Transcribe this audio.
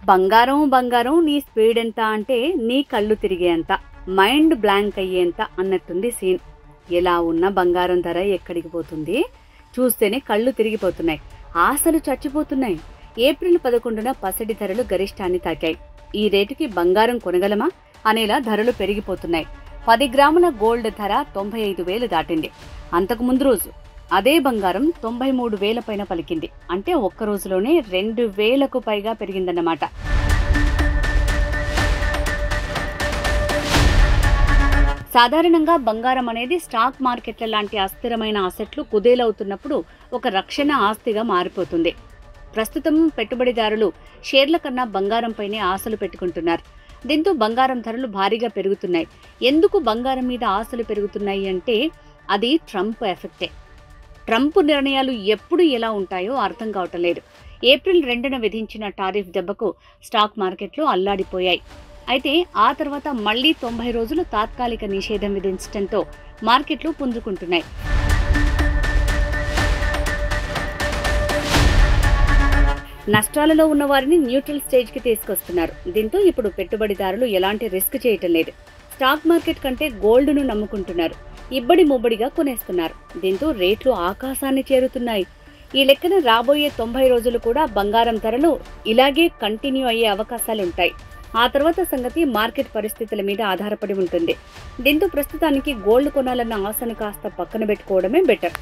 బంగారం బంగారం నీ స్పీడ్ ఎంత అంటే నీ కళ్ళు తిరిగేంత, మైండ్ బ్లాంక్ అయ్యేంత అన్నట్టుంది సీన్. ఎలా ఉన్న బంగారం ధర ఎక్కడికి పోతుంది? చూస్తేనే కళ్ళు తిరిగిపోతున్నాయి, ఆశలు చచ్చిపోతున్నాయి. ఏప్రిల్ 11న పసిడి ధరలు గరిష్టాన్ని తాకాయి. ఈ రేటుకి బంగారం కొనగలమా అనేలా ధరలు పెరిగిపోతున్నాయి. 10 గ్రాముల గోల్డ్ ధర 95,000 దాటింది. అంతకుముందు రోజు అదే బంగారం 93,000 పైన పలికింది. అంటే ఒక్క రోజులోనే 2,000కు పైగా పెరిగిందన్నమాట. సాధారణంగా బంగారం అనేది స్టాక్ మార్కెట్ల లాంటి అస్థిరమైన ఆసెట్లు కుదేలవుతున్నప్పుడు ఒక రక్షణ ఆస్తిగా మారిపోతుంది. ప్రస్తుతం పెట్టుబడిదారులు షేర్ల కన్నా బంగారంపైనే ఆశలు పెట్టుకుంటున్నారు. దీంతో బంగారం ధరలు భారీగా పెరుగుతున్నాయి. ఎందుకు బంగారం మీద ఆశలు పెరుగుతున్నాయి అంటే అది ట్రంప్ ఎఫెక్టే. ట్రంప్ నిర్ణయాలు ఎప్పుడు ఎలా ఉంటాయో అర్థం కావటం లేదు. ఏప్రిల్ 2న విధించిన టారిఫ్ దెబ్బకు స్టాక్ మార్కెట్లు అల్లాడిపోయాయి. అయితే ఆ తర్వాత మళ్లీ 90 రోజులు తాత్కాలిక నిషేధం విధించడంతో మార్కెట్లు పుంజుకుంటున్నాయి. నష్టాలలో ఉన్న వారిని న్యూట్రల్ స్టేజ్కి తీసుకొస్తున్నారు. దీంతో ఇప్పుడు పెట్టుబడిదారులు ఎలాంటి రిస్క్ చేయటం లేదు. స్టాక్ మార్కెట్ కంటే గోల్డ్ను నమ్ముకుంటున్నారు. ఇబ్బడి ముబ్బడిగా కొనేస్తున్నారు. దీంతో రేట్లు ఆకాశాన్ని చేరుతున్నాయి. ఈ లెక్కన రాబోయే 90 రోజులు కూడా బంగారం ధరలు ఇలాగే కంటిన్యూ అయ్యే అవకాశాలుంటాయి. ఆ తర్వాత సంగతి మార్కెట్ పరిస్థితుల మీద ఆధారపడి ఉంటుంది. దీంతో ప్రస్తుతానికి గోల్డ్ కొనాలన్న ఆశను కాస్త పక్కన పెట్టుకోవడమే బెటర్.